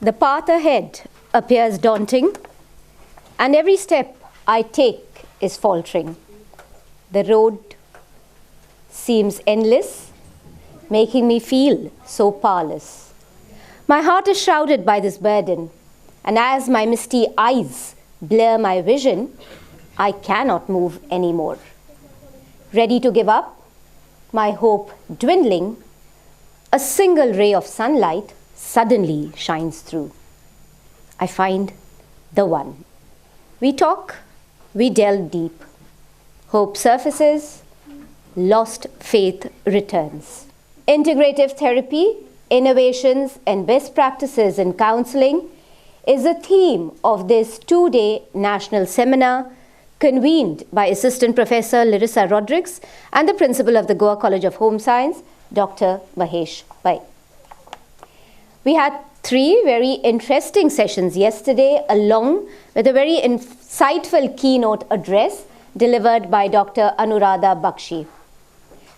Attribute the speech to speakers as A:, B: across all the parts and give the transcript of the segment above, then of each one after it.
A: The path ahead appears daunting, and every step I take is faltering. The road seems endless, making me feel so powerless. My heart is shrouded by this burden, and as my misty eyes blur my vision, I cannot move anymore. Ready to give up, my hope dwindling, a single ray of sunlight suddenly shines through. I find the one. We talk, we delve deep. Hope surfaces, lost faith returns. Integrative therapy, innovations, and best practices in counseling is the theme of this two-day national seminar convened by Assistant Professor Larissa Rodrigues and the Principal of the Goa College of Home Science, Dr. Mahesh Pai. We had 3 very interesting sessions yesterday, along with a very insightful keynote address delivered by Dr. Anuradha Bakshi.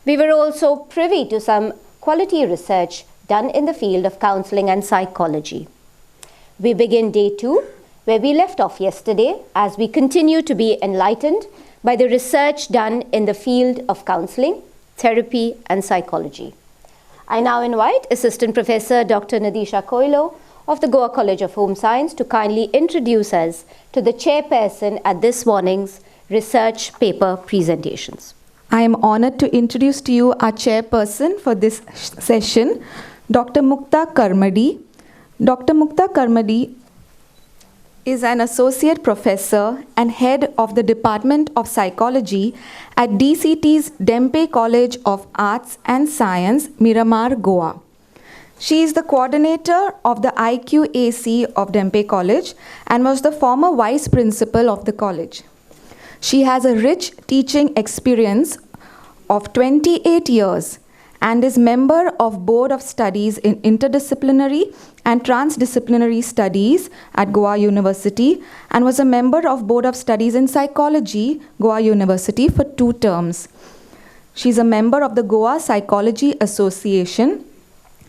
A: We were also privy to some quality research done in the field of counseling and psychology. We begin day 2, where we left off yesterday, as we continue to be enlightened by the research done in the field of counseling, therapy, and psychology. I now invite Assistant Professor Dr. Nadisha Koilo of the Goa College of Home Science to kindly introduce us to the chairperson at this morning's research paper presentations.
B: I am honored to introduce to you our chairperson for this session, Dr. Mukta Karmadi. Dr. Mukta Karmadi is an associate professor and head of the Department of Psychology at DCT's Dempe College of Arts and Science, Miramar, Goa. She is the coordinator of the IQAC of Dempe College and was the former vice principal of the college. She has a rich teaching experience of 28 years and is member of Board of Studies in Interdisciplinary and Transdisciplinary Studies at Goa University and was a member of Board of Studies in Psychology, Goa University for 2 terms. She is a member of the Goa Psychology Association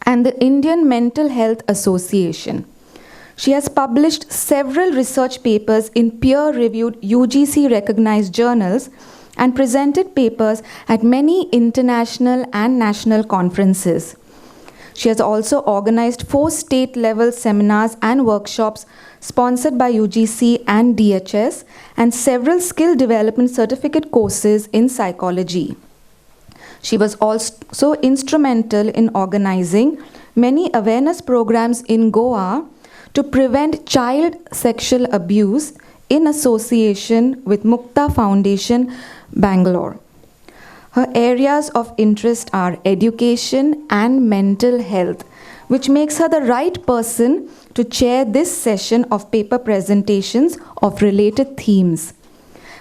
B: and the Indian Mental Health Association. She has published several research papers in peer-reviewed UGC-recognized journals and presented papers at many international and national conferences. She has also organized 4 state-level seminars and workshops sponsored by UGC and DHS and several skill development certificate courses in psychology. She was also instrumental in organizing many awareness programs in Goa to prevent child sexual abuse in association with Mukta Foundation, Bangalore. Her areas of interest are education and mental health, which makes her the right person to chair this session of paper presentations of related themes.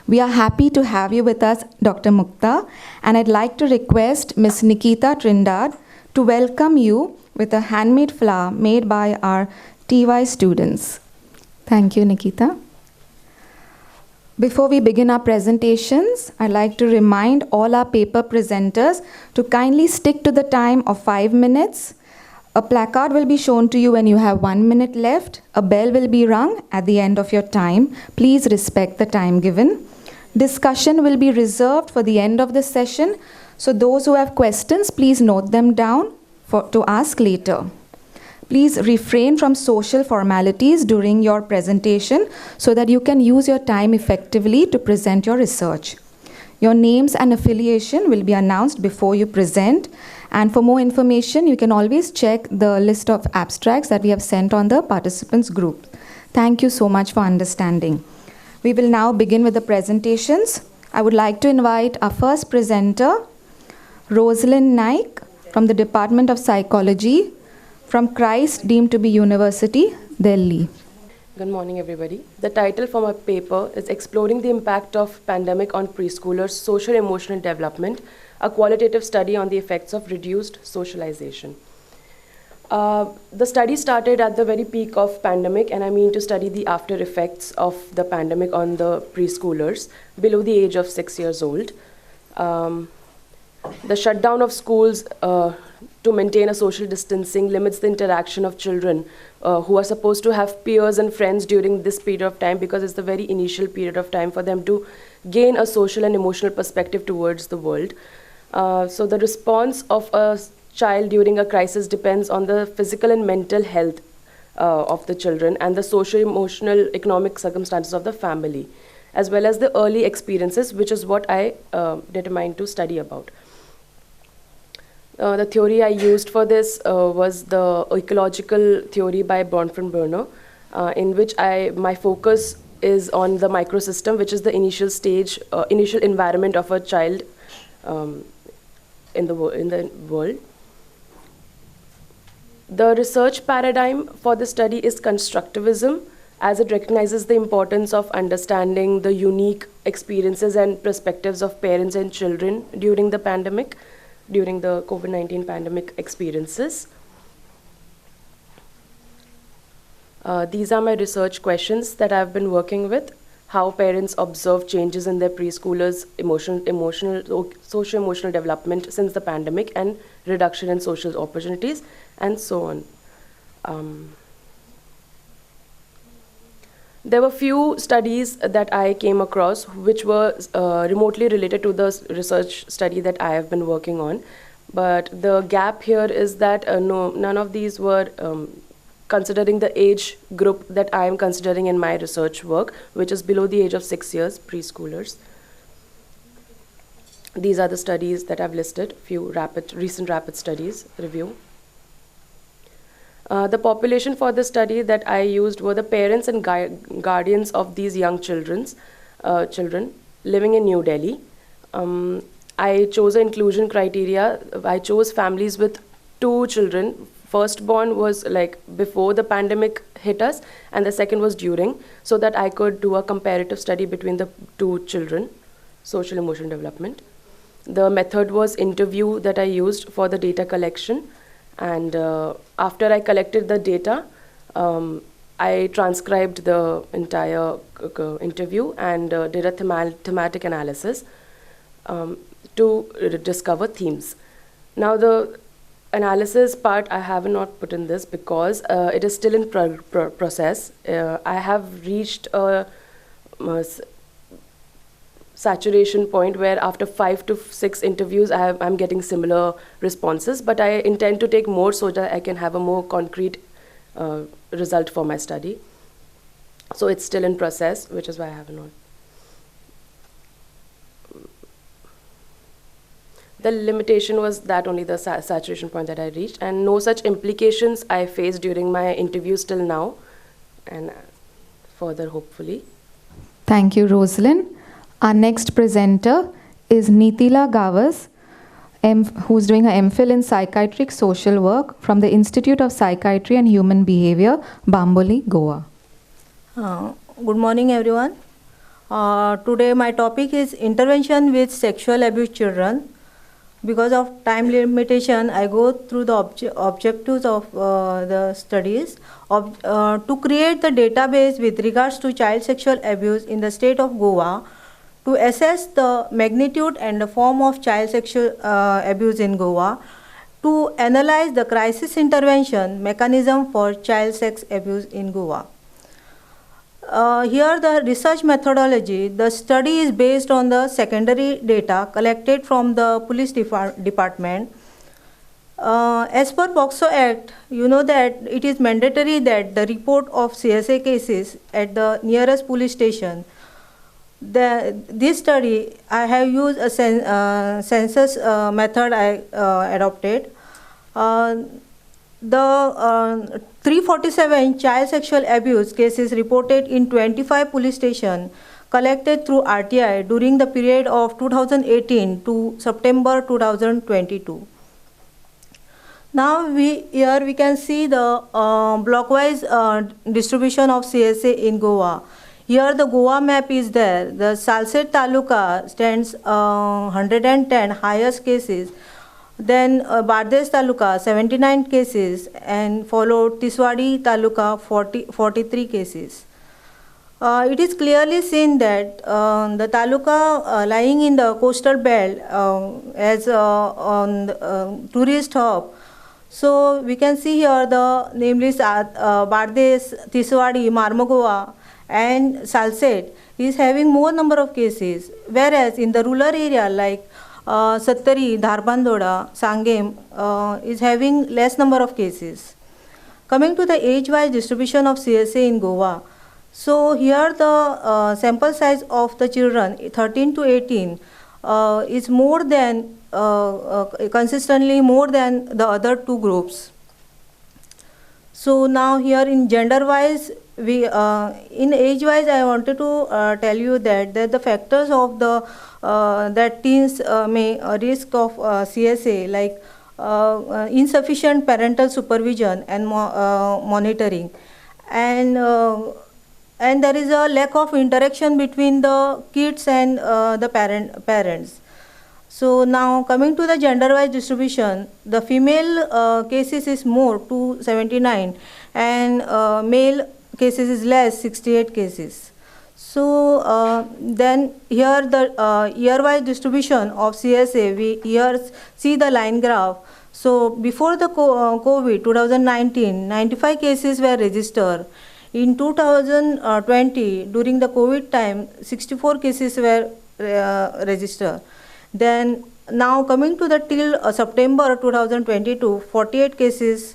B: We are happy to have you with us, Dr. Mukta, and I'd like to request Ms. Nikita Trindad to welcome you with a handmade flower made by our TY students. Thank you, Nikita. Before we begin our presentations, I'd like to remind all our paper presenters to kindly stick to the time of 5 minutes. A placard will be shown to you when you have 1 minute left. A bell will be rung at the end of your time. Please respect the time given. Discussion will be reserved for the end of the session. So those who have questions, please note them down to ask later. Please refrain from social formalities during your presentation so that you can use your time effectively to present your research. Your names and affiliation will be announced before you present. And for more information, you can always check the list of abstracts that we have sent on the participants group. Thank you so much for understanding. We will now begin with the presentations. I would like to invite our first presenter, Rosalind Naik from the Department of Psychology, from Christ deemed to be University, Delhi.
C: Good morning, everybody. The title for my paper is Exploring the Impact of Pandemic on Preschoolers' Social-Emotional Development, a qualitative study on the effects of reduced socialization. The study started at the very peak of pandemic, and I mean to study the after effects of the pandemic on the preschoolers below the age of 6 years old. The shutdown of schools to maintain a social distancing, limits the interaction of children who are supposed to have peers and friends during this period of time, because it's the very initial period of time for them to gain a social and emotional perspective towards the world. So the response of a child during a crisis depends on the physical and mental health of the children and the social, emotional, economic circumstances of the family, as well as the early experiences, which is what I determined to study about. The theory I used for this was the ecological theory by Bronfenbrenner, in which my focus is on the microsystem, which is the initial stage, initial environment of a child in the world. The research paradigm for the study is constructivism, as it recognizes the importance of understanding the unique experiences and perspectives of parents and children during the pandemic, during the COVID-19 pandemic experiences. These are my research questions that I've been working with: how parents observe changes in their preschoolers' social-emotional development since the pandemic and reduction in social opportunities, and so on. There were few studies that I came across which were remotely related to the research study that I have been working on. But the gap here is that none of these were considering the age group that I am considering in my research work, which is below the age of 6 years, preschoolers. These are the studies that I've listed, few recent rapid studies review. The population for the study that I used were the parents and guardians of these young children living in New Delhi. I chose an inclusion criteria. I chose families with 2 children. Firstborn was like before the pandemic hit us, and the second was during, so that I could do a comparative study between the 2 children, social emotional development. The method was interview that I used for the data collection. And after I collected the data, I transcribed the entire interview and did a thematic analysis to discover themes. Now the analysis part I have not put in this because it is still in process. I have reached a saturation point where after 5 to 6 interviews I'm getting similar responses, but I intend to take more so that I can have a more concrete result for my study. So it's still in process, which is why I haven't. The limitation was that only the saturation point that I reached, and no such implications I faced during my interviews till now, and further hopefully.
B: Thank you, Rosalind. Our next presenter is Nitila Gavas, who's doing her MPhil in Psychiatric Social Work from the Institute of Psychiatry and Human Behavior, Bamboli, Goa.
D: Good morning, everyone. Today my topic is intervention with sexual abuse children. Because of time limitation, I go through the objectives of the studies to create the database with regards to child sexual abuse in the state of Goa, to assess the magnitude and the form of child sexual abuse in Goa, to analyze the crisis intervention mechanism for child sex abuse in Goa. Here the research methodology, the study is based on the secondary data collected from the police department. As per POCSO Act, you know that it is mandatory that the report of CSA cases at the nearest police station. This study, I have used a census method I adopted. The 347 child sexual abuse cases reported in 25 police stations collected through RTI during the period of 2018 to September 2022. Now here we can see the blockwise distribution of CSA in Goa. Here the Goa map is there. The Salsette Taluka stands 110 highest cases. Then Bardesh Taluka 79 cases, and followed Tiswadi Taluka 43 cases. It is clearly seen that the taluka lying in the coastal belt as on tourist hub So we can see here the name list Bardes, Tiswadi, Marmagua and Salsette is having more number of cases, whereas in the rural area like Sattari, Dharbandoda, Sangem is having less number of cases. Coming to the age-wise distribution of CSA in Goa, so here the sample size of the children 13 to 18 is more than consistently more than the other two groups. So now here in gender-wise, we in age-wise, I wanted to tell you that the factors of the that teens may risk of CSA like insufficient parental supervision and monitoring, and there is a lack of interaction between the kids and the parents. So now coming to the gender-wise distribution, the female cases is more 279 and male cases is less 68 cases. So then here the year-wise distribution of CSA, we here see the line graph. So before the COVID 2019, 95 cases were registered. In 2020, during the COVID time, 64 cases were registered. Then now coming to the till September 2022, 48 cases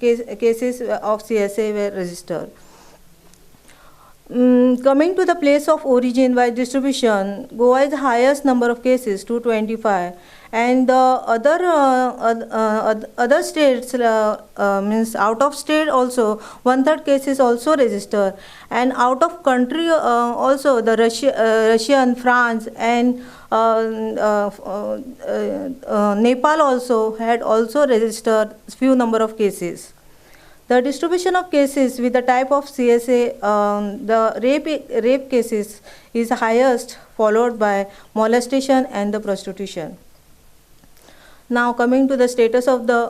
D: cases of CSA were registered. Coming to the place of origin by distribution, Goa is the highest number of cases, 225, and the other states means out of state also 1/3 cases also registered, and out of country also the Russian, France, and Nepal also had also registered few number of cases. The distribution of cases with the type of CSA, the rape cases is highest, followed by molestation and the prostitution. Now coming to the status of the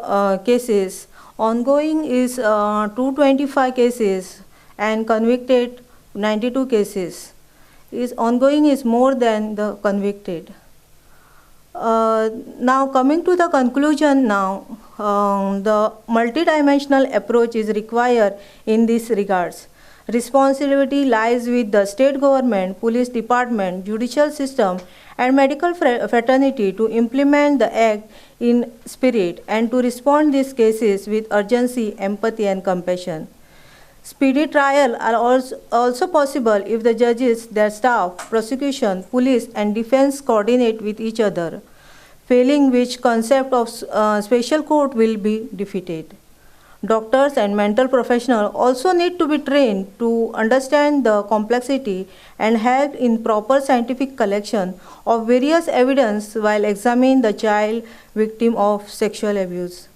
D: cases, ongoing is 225 cases and convicted 92 cases. Is ongoing is more than the convicted. Now coming to the conclusion now, the multidimensional approach is required in these regards. Responsibility lies with the state government, police department, judicial system and medical fraternity to implement the act in spirit and to respond these cases with urgency, empathy and compassion. Speedy trial are also possible if the judges, their staff, prosecution, police and defense coordinate with each other, failing which concept of special court will be defeated. Doctors and mental professionals also need to be trained to understand the complexity and help in proper scientific collection of various evidence while examining the child victim of sexual abuse.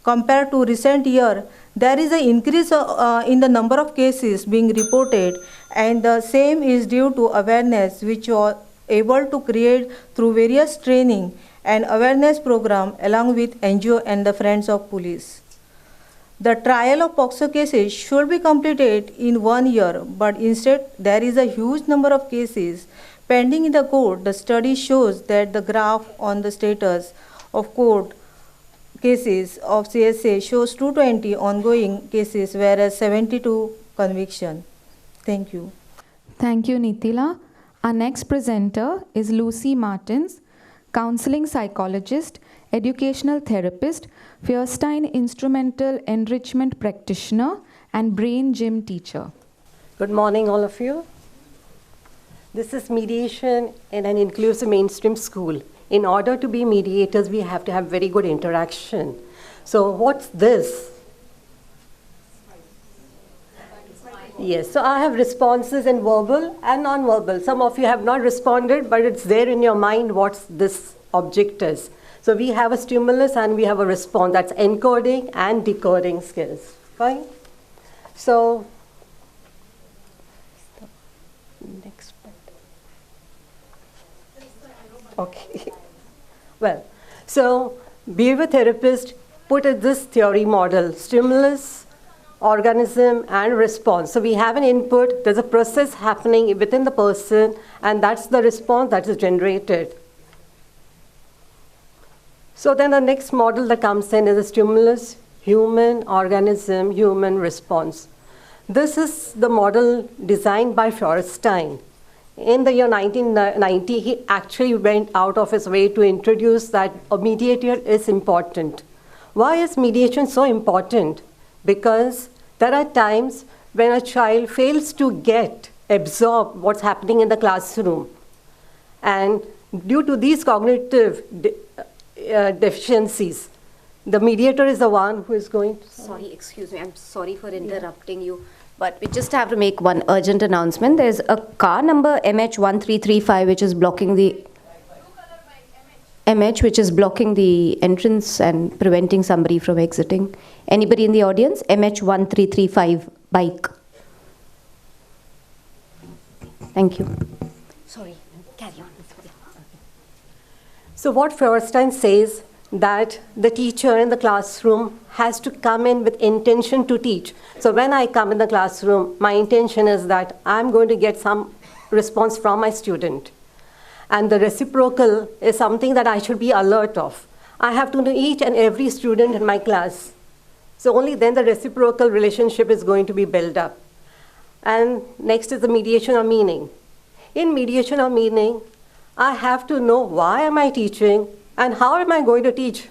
D: Compared to recent year, there is an increase in the number of cases being reported, and the same is due to awareness which was able to create through various training and awareness program along with NGO and the Friends of Police. The trial of POCSO cases should be completed in 1 year, but instead there is a huge number of cases pending in the court. The study shows that the graph on the status of court cases of CSA shows 220 ongoing cases, whereas 72 conviction. Thank you.
B: Thank you, Nitila. Our next presenter is Lucy Martins, counseling psychologist, educational therapist, Feuerstein instrumental enrichment practitioner, and brain gym teacher.
E: Good morning, all of you. This is mediation in an inclusive mainstream school. In order to be mediators, we have to have very good interaction. So what's this? Yes, so I have responses in verbal and non-verbal. Some of you have not responded, but it's there in your mind what this object is. So we have a stimulus and we have a response. That's encoding and decoding skills. Fine? So, next part. Okay. Well, so behavior therapist put this theory model, stimulus, organism and response. So we have an input, there's a process happening within the person, and that's the response that is generated. So then the next model that comes in is a stimulus, human organism, human response. This is the model designed by Feuerstein. In the year 1990, he actually went out of his way to introduce that a mediator is important. Why is mediation so important? Because there are times when a child fails to absorb what's happening in the classroom. And due to these cognitive deficiencies, the mediator is the one who is going to...
A: Sorry, excuse me. I'm sorry for interrupting you. But we just have to make one urgent announcement. There's a car number MH1335 which is blocking the entrance and preventing somebody from exiting. Anybody in the audience? MH1335 bike. Thank you. Sorry, carry on.
E: So what Feuerstein says that the teacher in the classroom has to come in with intention to teach. So when I come in the classroom, my intention is that I'm going to get some response from my student. And the reciprocal is something that I should be alert of. I have to know each and every student in my class. So only then the reciprocal relationship is going to be built up. And next is the mediation of meaning. In mediation of meaning, I have to know why am I teaching and how am I going to teach?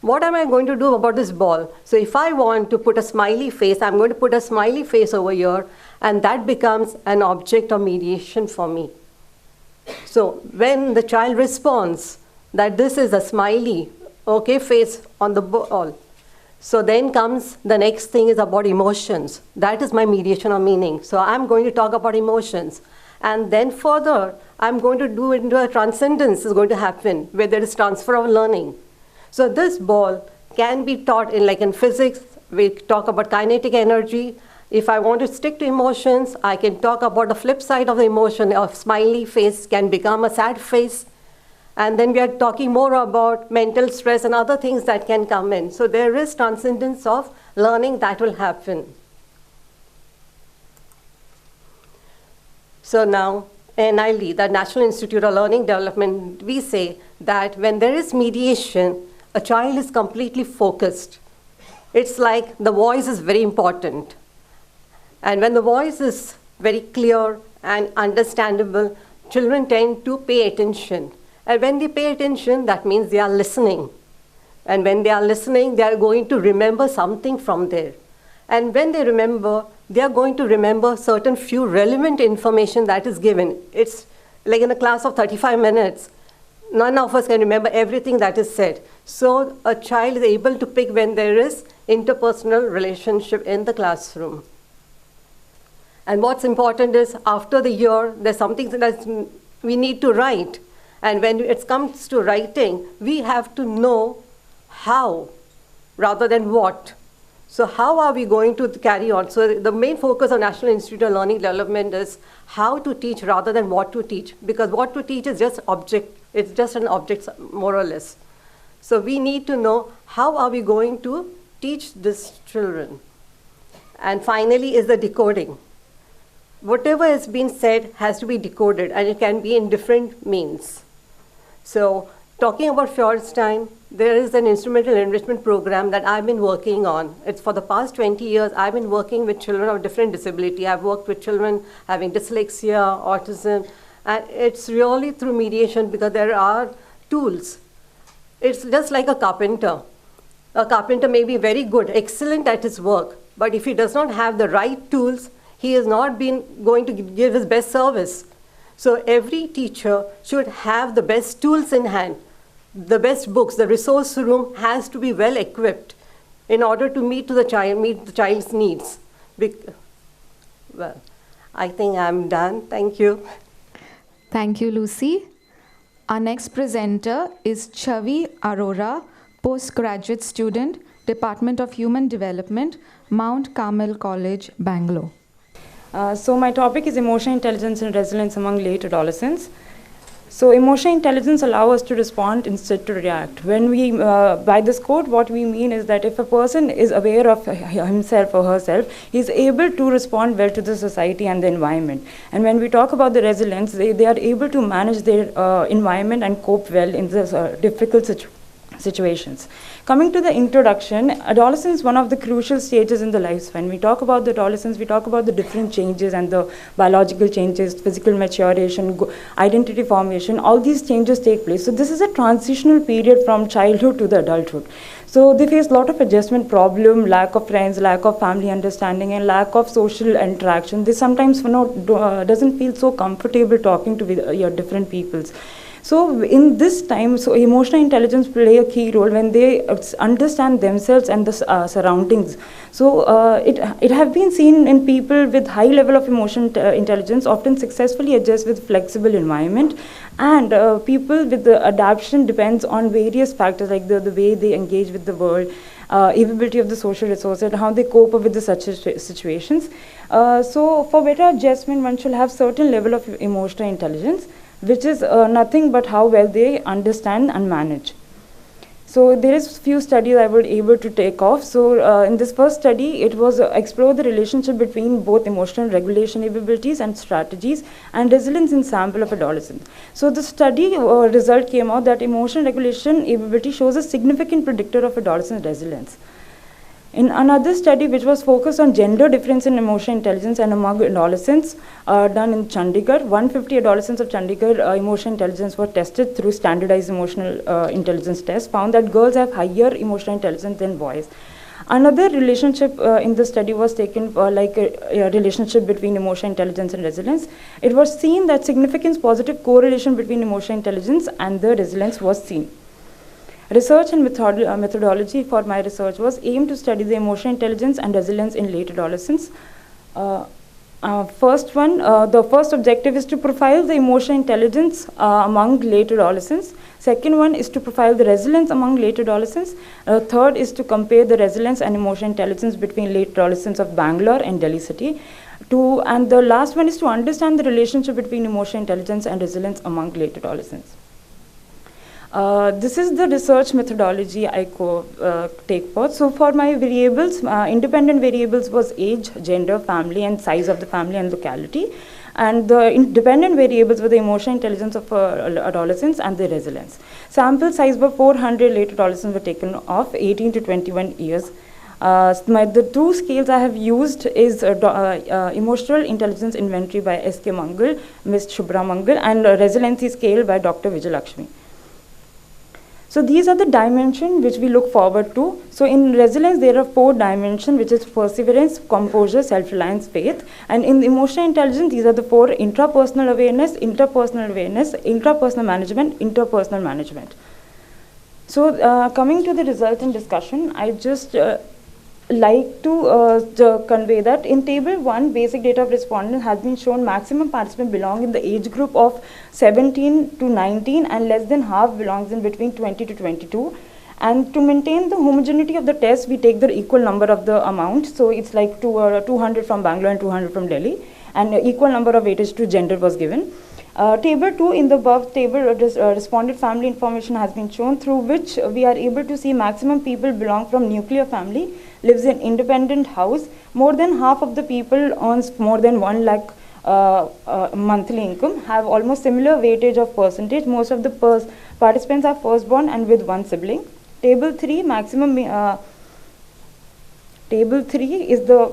E: What am I going to do about this ball? So if I want to put a smiley face, I'm going to put a smiley face over here, and that becomes an object of mediation for me. So when the child responds that this is a smiley, face on the ball, so then comes the next thing is about emotions. That is my mediation of meaning. So I'm going to talk about emotions. And then further, I'm going to do it into a transcendence is going to happen, where there is transfer of learning. So this ball can be taught in physics, we talk about kinetic energy. If I want to stick to emotions, I can talk about the flip side of the emotion. A smiley face can become a sad face. And then we are talking more about mental stress and other things that can come in. So there is transcendence of learning that will happen. So now, NILE, the National Institute of Learning Development, we say that when there is mediation, a child is completely focused. It's like the voice is very important. And when the voice is very clear and understandable, children tend to pay attention. And when they pay attention, that means they are listening. And when they are listening, they are going to remember something from there. And when they remember, they are going to remember certain few relevant information that is given. It's like in a class of 35 minutes, none of us can remember everything that is said. So a child is able to pick when there is interpersonal relationship in the classroom. And what's important is after the year, there's something that we need to write. And when it comes to writing, we have to know how rather than what. So how are we going to carry on? So the main focus of National Institute of Learning Development is how to teach rather than what to teach. Because what to teach is just object. It's just an object, more or less. So we need to know how are we going to teach these children. And finally is the decoding. Whatever has been said has to be decoded, and it can be in different means. So talking about Feuerstein, there is an instrumental enrichment program that I've been working on. It's for the past 20 years, I've been working with children of different disability. I've worked with children having dyslexia, autism, and it's really through mediation because there are tools. It's just like a carpenter. A carpenter may be very good, excellent at his work, but if he does not have the right tools, he is not going to give his best service. So every teacher should have the best tools in hand. The best books, the resource room has to be well equipped in order to meet the child's needs. Well, I think I'm done. Thank you.
B: Thank you, Lucy. Our next presenter is Chavi Arora, postgraduate student, Department of Human Development, Mount Carmel College, Bangalore.
F: So my topic is emotional intelligence and resilience among late adolescents. So emotional intelligence allows us to respond instead to react. When we, by this quote, what we mean is that if a person is aware of himself or herself, he is able to respond well to the society and the environment. And when we talk about the resilience, they are able to manage their environment and cope well in this difficult situations. Coming to the introduction, adolescence is one of the crucial stages in the lifespan. When we talk about the adolescence, we talk about the different changes and the biological changes, physical maturation, identity formation, all these changes take place. So this is a transitional period from childhood to the adulthood. So they face a lot of adjustment problem, lack of friends, lack of family understanding, and lack of social interaction. They sometimes doesn't feel so comfortable talking to your different peoples. So in this time, so emotional intelligence play a key role when they understand themselves and the surroundings. So it have been seen in people with high level of emotional intelligence often successfully adjust with flexible environment, and people with the adaptation depends on various factors like the way they engage with the world, availability of the social resources, and how they cope up with the such situations. So for better adjustment, one should have certain level of emotional intelligence, which is nothing but how well they understand and manage. So there is few studies I was able to take off. So in this first study, it was explore the relationship between both emotional regulation abilities and strategies and resilience in sample of adolescents. So the study result came out that emotional regulation ability shows a significant predictor of adolescent resilience. In another study, which was focused on gender difference in emotional intelligence and among adolescents, done in Chandigarh, 150 adolescents of Chandigarh emotional intelligence were tested through standardized emotional intelligence tests, found that girls have higher emotional intelligence than boys. Another relationship in the study was taken like a relationship between emotional intelligence and resilience. It was seen that significant positive correlation between emotional intelligence and the resilience was seen. Research and methodology for my research was aimed to study the emotional intelligence and resilience in late adolescence. The first objective is to profile the emotional intelligence among late adolescents. Second one is to profile the resilience among late adolescents. Third is to compare the resilience and emotional intelligence between late adolescents of Bangalore and Delhi city. And the last one is to understand the relationship between emotional intelligence and resilience among late adolescents. This is the research methodology I take forth. So for my variables, independent variables was age, gender, family, and size of the family and locality. And the independent variables were the emotional intelligence of adolescents and the resilience. Sample size were 400 late adolescents were taken of 18 to 21 years. The two scales I have used is emotional intelligence inventory by S.K. Mangal, Ms. Shubhra Mangal, and resiliency scale by Dr. Vijay Lakshmi. So these are the dimensions which we look forward to. So in resilience, there are 4 dimensions, which is perseverance, composure, self-reliance, faith. And in emotional intelligence, these are the 4: intrapersonal awareness, intrapersonal management, interpersonal management. So coming to the result and discussion, I just like to convey that in table 1, basic data of respondents has been shown maximum participants belong in the age group of 17 to 19 and less than half belongs in between 20 to 22. And to maintain the homogeneity of the test, we take the equal number of the amount. So it's like 200 from Bangalore and 200 from Delhi, and equal number of weightage to gender was given. Table 2, in the above table, respondent family information has been shown, through which we are able to see maximum people belong from nuclear family, lives in independent house. More than half of the people earns more than 1 lakh monthly income, have almost similar weightage of percentage. Most of the participants are firstborn and with 1 sibling. Table 3, Table 3 is the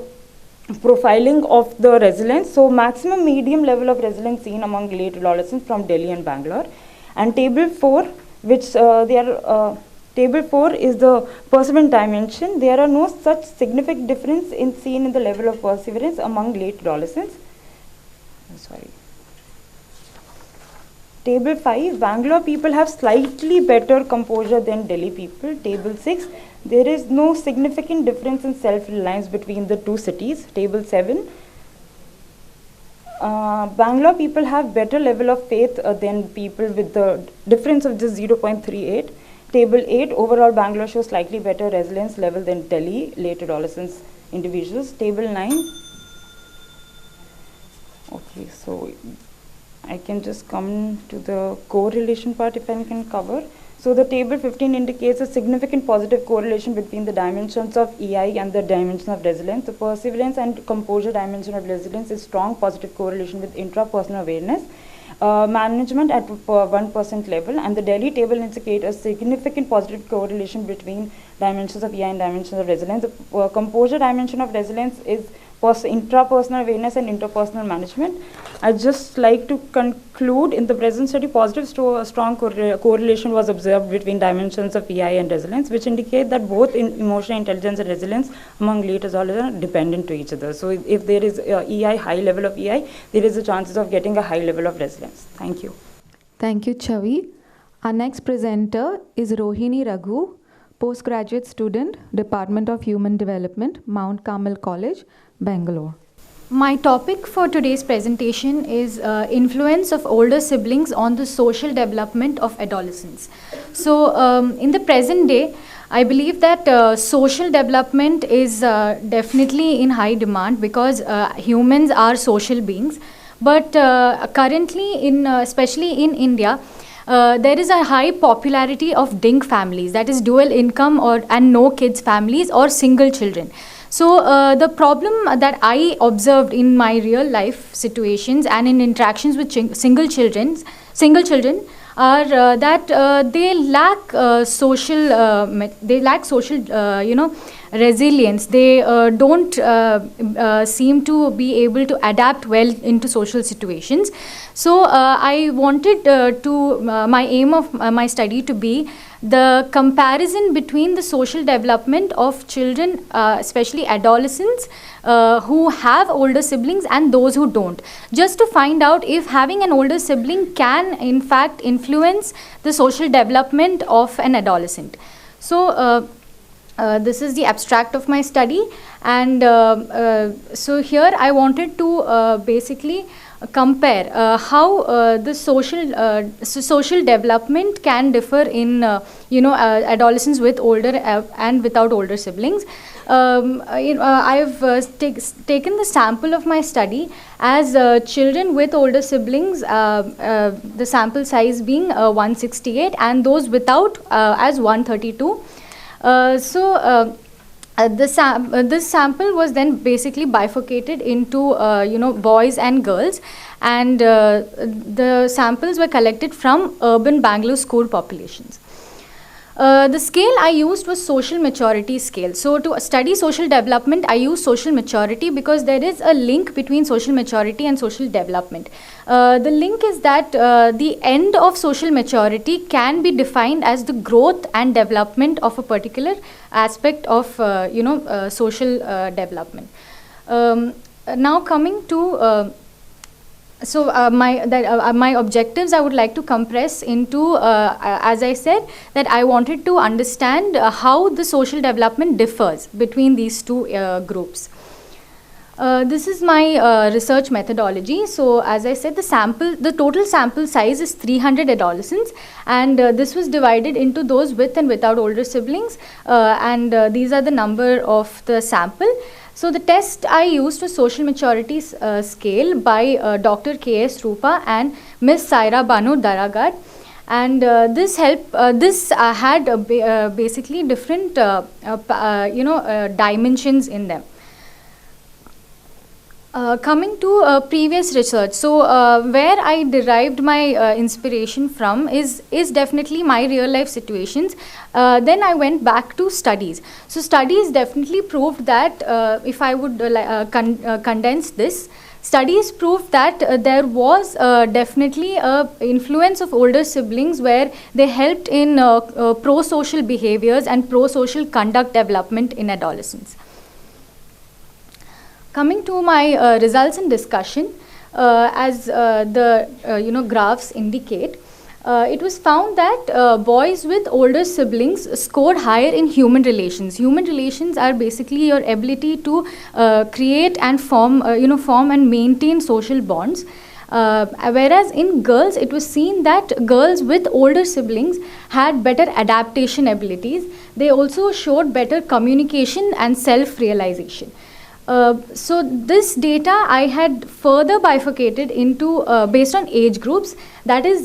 F: profiling of the resilience. So maximum medium level of resilience seen among late adolescents from Delhi and Bangalore. And table 4, which table 4 is the perseverance dimension. There are no such significant difference seen in the level of perseverance among late adolescents. Table 5, Bangalore people have slightly better composure than Delhi people. Table 6, there is no significant difference in self-reliance between the 2 cities. Table 7, Bangalore people have better level of faith than people with the difference of just 0.38. Table 8, overall Bangalore shows slightly better resilience level than Delhi late adolescents individuals. Table 9, okay, so I can just come to the correlation part if I can cover. So the table 15 indicates a significant positive correlation between the dimensions of EI and the dimension of resilience. The perseverance and composure dimension of resilience is strong positive correlation with intrapersonal awareness. management at 1% level, and the Delhi table indicates a significant positive correlation between dimensions of EI and dimensions of resilience. The composure dimension of resilience is intrapersonal awareness and interpersonal management. I'd just like to conclude, in the present study, positive strong correlation was observed between dimensions of EI and resilience, which indicate that both emotional intelligence and resilience among late adults are dependent to each other. So if there is EI, high level of EI, there is a chances of getting a high level of resilience. Thank you.
B: Thank you, Chavi. Our next presenter is Rohini Raghu, postgraduate student, Department of Human Development, Mount Carmel College, Bangalore.
G: My topic for today's presentation is influence of older siblings on the social development of adolescents. So in the present day, I believe that social development is definitely in high demand because humans are social beings. But currently, especially in India, there is a high popularity of DING families, that is dual income and no kids families or single children. So the problem that I observed in my real life situations and in interactions with single children are that they lack social resilience. They don't seem to be able to adapt well into social situations. So I wanted my aim of my study to be the comparison between the social development of children, especially adolescents, who have older siblings and those who don't, just to find out if having an older sibling can in fact influence the social development of an adolescent. So this is the abstract of my study, and so here I wanted to basically compare how the social development can differ in adolescents with older and without older siblings. I've taken the sample of my study as children with older siblings, the sample size being 168, and those without as 132. This sample was then basically bifurcated into boys and girls, and the samples were collected from urban Bangalore school populations. The scale I used was social maturity scale. So to study social development, I used social maturity because there is a link between social maturity and social development. The link is that the end of social maturity can be defined as the growth and development of a particular aspect of social development. Now coming to my objectives I would like to compress into, as I said, that I wanted to understand how the social development differs between these two groups. This is my research methodology. So as I said, the total sample size is 300 adolescents, and this was divided into those with and without older siblings, and these are the number of the sample. So the test I used was social maturity scale by Dr. K.S. Rupa and Ms. Saira Banu Daragad, and this had basically different dimensions in them. Coming to previous research, so where I derived my inspiration from is definitely my real life situations. Then I went back to studies. So studies definitely proved that, if I would condense this, studies proved that there was definitely a influence of older siblings where they helped in pro-social behaviors and pro-social conduct development in adolescents. Coming to my results and discussion, as the graphs indicate, it was found that boys with older siblings scored higher in human relations. Human relations are basically your ability to create and form and maintain social bonds. Whereas in girls, it was seen that girls with older siblings had better adaptation abilities. They also showed better communication and self-realization. So this data I had further bifurcated into based on age groups, that is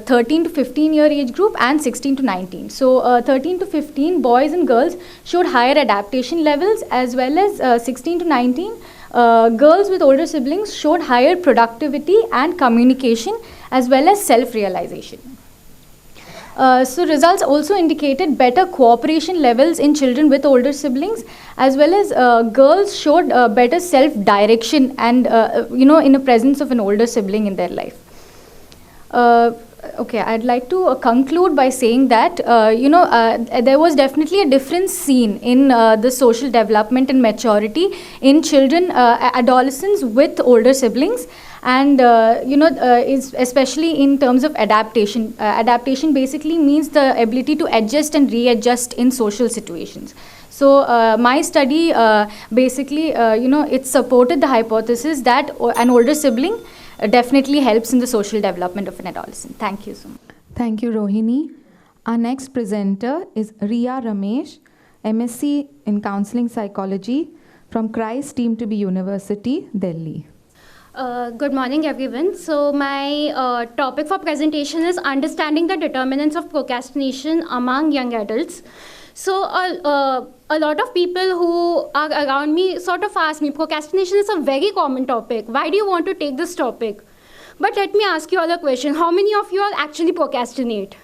G: 13 to 15 year age group and 16 to 19. So 13 to 15 boys and girls showed higher adaptation levels, as well as 16 to 19 girls with older siblings showed higher productivity and communication, as well as self-realization. So results also indicated better cooperation levels in children with older siblings, as well as girls showed better self-direction and in the presence of an older sibling in their life. Okay, I'd like to conclude by saying that there was definitely a difference seen in the social development and maturity in children, adolescents with older siblings. And is especially in terms of adaptation. Adaptation basically means the ability to adjust and readjust in social situations. So my study basically, it supported the hypothesis that an older sibling definitely helps in the social development of an adolescent. Thank you so much.
B: Thank you, Rohini. Our next presenter is Riya Ramesh, MSc in Counseling Psychology from Christ Team to be University, Delhi.
H: Good morning, everyone. So my topic for presentation is understanding the determinants of procrastination among young adults. So a lot of people who are around me sort of ask me, procrastination is a very common topic. Why do you want to take this topic? But let me ask you all a question. How many of you all actually procrastinate?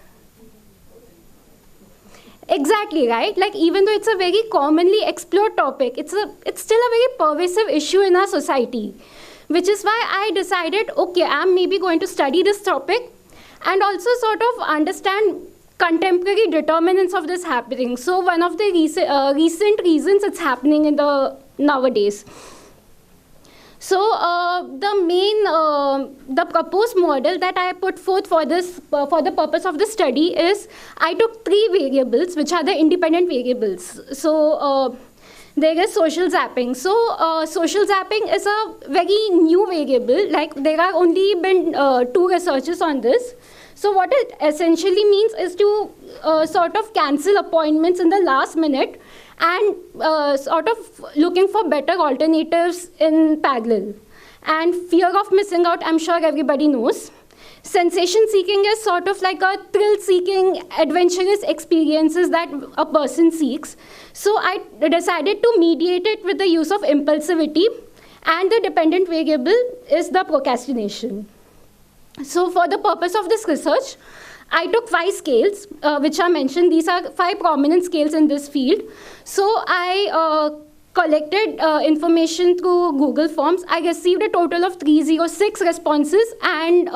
H: Exactly, right? Like, even though it's a very commonly explored topic, it's still a very pervasive issue in our society. Which is why I decided, okay, I'm maybe going to study this topic and also sort of understand contemporary determinants of this happening. So one of the recent reasons it's happening in the nowadays. So the proposed model that I put forth for the purpose of this study is, I took 3 variables which are the independent variables. So there is social zapping. So social zapping is a very new variable. Like, there are only been 2 researches on this. So what it essentially means is to sort of cancel appointments in the last minute and sort of looking for better alternatives in parallel. And fear of missing out, I'm sure everybody knows. Sensation seeking is sort of like a thrill-seeking, adventurous experiences that a person seeks. So I decided to mediate it with the use of impulsivity, and the dependent variable is the procrastination. So for the purpose of this research, I took 5 scales, which are mentioned. These are 5 prominent scales in this field. So I collected information through Google Forms. I received a total of 306 responses, and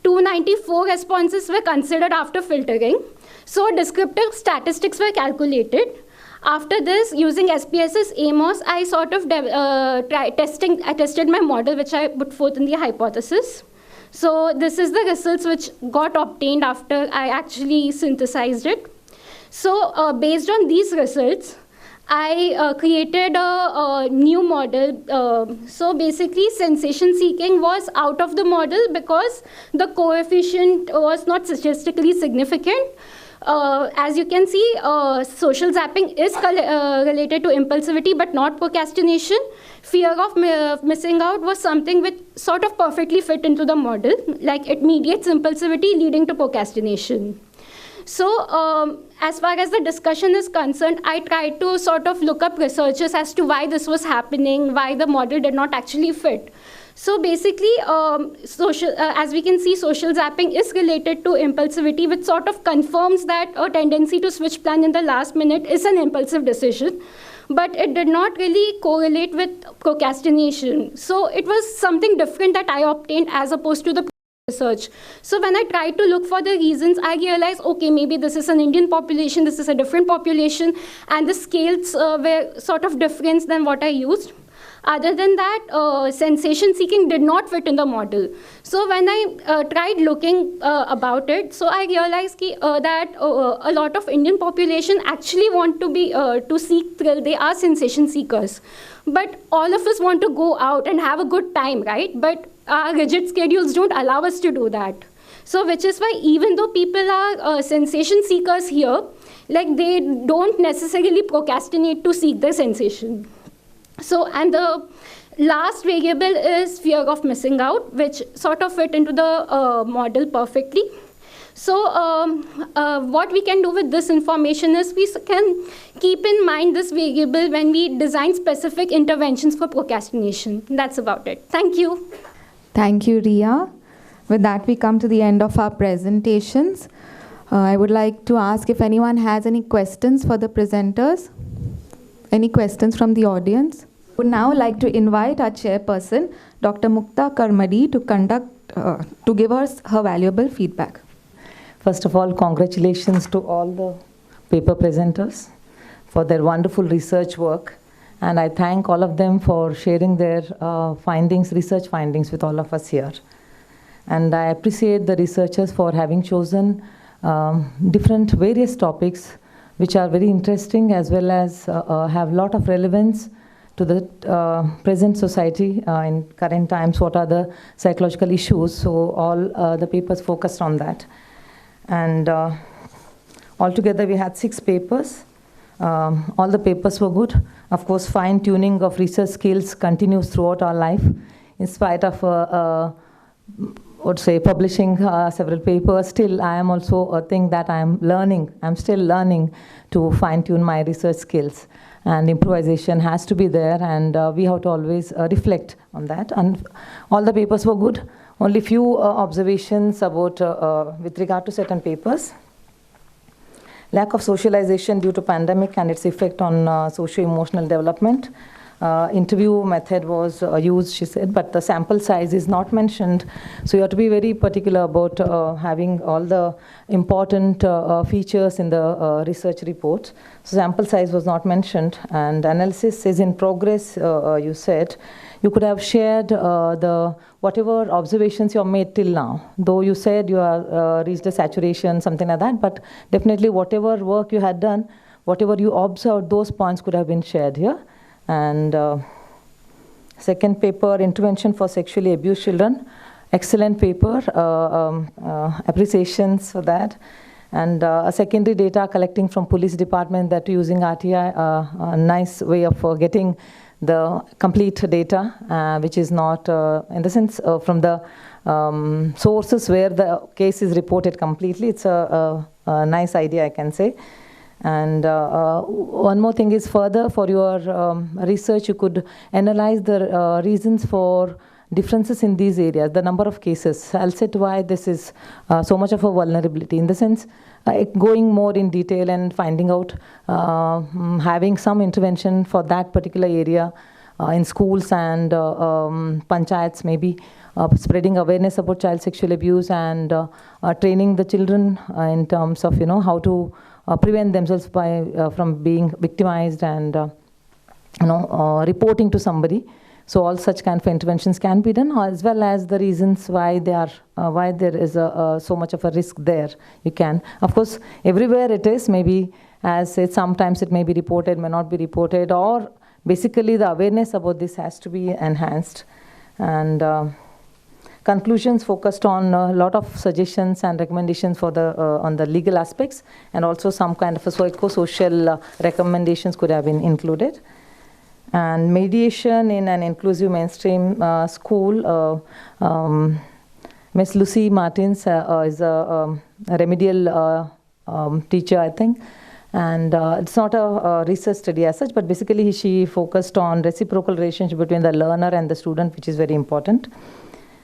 H: 294 responses were considered after filtering. So descriptive statistics were calculated. After this, using SPSS AMOS, I sort of tested my model, which I put forth in the hypothesis. So this is the results which got obtained after I actually synthesized it. So based on these results, I created a new model. So basically, sensation seeking was out of the model because the coefficient was not statistically significant. As you can see, social zapping is related to impulsivity but not procrastination. Fear of missing out was something which sort of perfectly fit into the model, like it mediates impulsivity leading to procrastination. So as far as the discussion is concerned, I tried to sort of look up researches as to why this was happening, why the model did not actually fit. So basically, as we can see, social zapping is related to impulsivity, which sort of confirms that a tendency to switch plan in the last minute is an impulsive decision. But it did not really correlate with procrastination. So it was something different that I obtained as opposed to the research. So when I tried to look for the reasons, I realized, okay, maybe this is an Indian population, this is a different population, and the scales were sort of different than what I used. Other than that, sensation seeking did not fit in the model. So when I tried looking about it, so I realized that a lot of Indian population actually want to seek thrill. They are sensation seekers. But all of us want to go out and have a good time, right? But our rigid schedules don't allow us to do that. So which is why even though people are sensation seekers here, like they don't necessarily procrastinate to seek the sensation. So, and the last variable is fear of missing out, which sort of fit into the model perfectly. So what we can do with this information is we can keep in mind this variable when we design specific interventions for procrastination. That's about it. Thank you.
B: Thank you, Ria. With that, we come to the end of our presentations. I would like to ask if anyone has any questions for the presenters. Any questions from the audience? Would now like to invite our chairperson, Dr. Mukta Karmadi, to give us her valuable feedback.
I: First of all, congratulations to all the paper presenters for their wonderful research work. And I thank all of them for sharing their research findings with all of us here. And I appreciate the researchers for having chosen various topics which are very interesting as well as have a lot of relevance to the present society in current times. What are the psychological issues? So all the papers focused on that. And altogether we had 6 papers. All the papers were good. Of course, fine-tuning of research skills continues throughout our life. In spite of publishing several papers, still I am also a thing that I'm still learning to fine-tune my research skills. And improvisation has to be there, and we have to always reflect on that. And all the papers were good. Only few observations about with regard to certain papers. Lack of socialization due to pandemic and its effect on socio-emotional development. Interview method was used, she said, but the sample size is not mentioned. So you have to be very particular about having all the important features in the research report. So sample size was not mentioned, and analysis is in progress, you said. You could have shared whatever observations you have made till now. Though you said you have reached a saturation, something like that, but definitely whatever work you had done, whatever you observed, those points could have been shared here. And second paper, Intervention for Sexually Abused Children. Excellent paper, appreciations for that. And a secondary data collecting from police department that using RTI, a nice way of getting the complete data, which is not, in the sense, from the sources where the case is reported completely. It's a nice idea, I can say. And one more thing is further for your research, you could analyze the reasons for differences in these areas, the number of cases. I'll say why this is so much of a vulnerability, in the sense going more in detail and finding out, having some intervention for that particular area in schools and panchayats, maybe spreading awareness about child sexual abuse and training the children in terms of how to prevent themselves from being victimized and reporting to somebody. So all such kind of interventions can be done, as well as the reasons why there is so much of a risk there. You can, of course, everywhere it is. Maybe as said, sometimes it may be reported, may not be reported, or basically the awareness about this has to be enhanced. And conclusions focused on a lot of suggestions and recommendations for on the legal aspects, and also some kind of psychosocial recommendations could have been included. And mediation in an inclusive mainstream school. Ms. Lucy Martins is a remedial teacher, I think. And it's not a research study as such, but basically she focused on reciprocal relationship between the learner and the student, which is very important.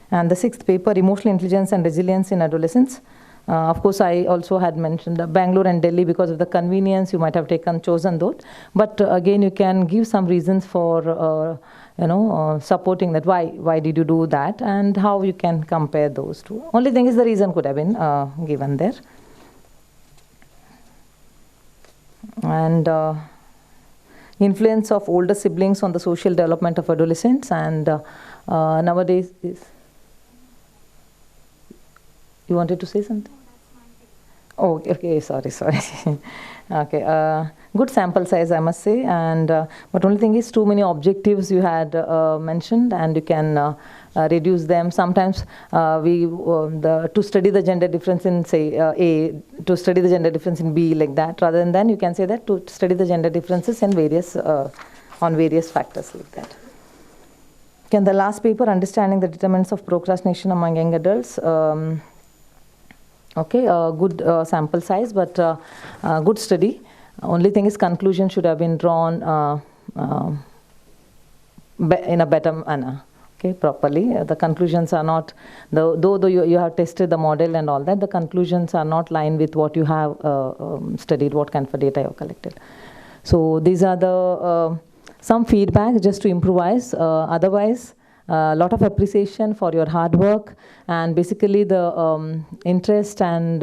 I: And the 6th paper, Emotional Intelligence and Resilience in Adolescence. Of course, I also had mentioned Bangalore and Delhi because of the convenience. You might have chosen those. But again, you can give some reasons for supporting that. Why did you do that, and how you can compare those two. Only thing is the reason could have been given there. And influence of older siblings on the social development of adolescents, and nowadays is. You wanted to say something? Oh, okay, sorry. Okay, good sample size, I must say, and but only thing is too many objectives you had mentioned, and you can reduce them. Sometimes to study the gender difference in, say, A, to study the gender difference in B, like that, rather than you can say that to study the gender differences in various on various factors like that. Okay, and the last paper, Understanding the Determinants of Procrastination Among Young Adults. Okay, good sample size, but good study. Only thing is conclusion should have been drawn in a better manner. Okay, properly. The conclusions are not, though you have tested the model and all that, the conclusions are not lined with what you have studied, what kind of data you have collected. So these are the some feedback just to improvise. Otherwise, a lot of appreciation for your hard work and basically the interest and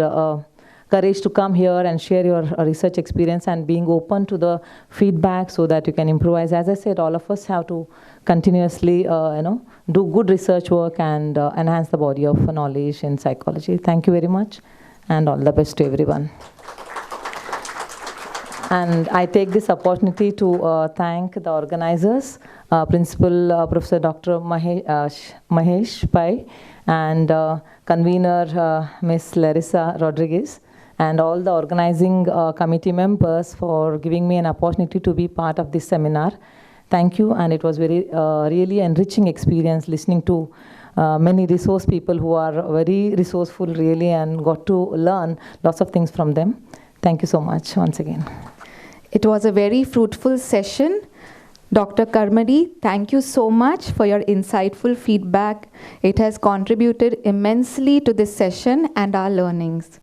I: courage to come here and share your research experience and being open to the feedback so that you can improvise. As I said, all of us have to continuously do good research work and enhance the body of knowledge in psychology. Thank you very much and all the best to everyone. And I take this opportunity to thank the organizers, Principal Professor Dr. Mahesh Pai and convener Ms. Larissa Rodriguez, and all the organizing committee members for giving me an opportunity to be part of this seminar. Thank you, and it was very really enriching experience listening to many resource people who are very resourceful really and got to learn lots of things from them. Thank you so much once again.
B: It was a very fruitful session. Dr. Karmadi, thank you so much for your insightful feedback. It has contributed immensely to this session and our learnings.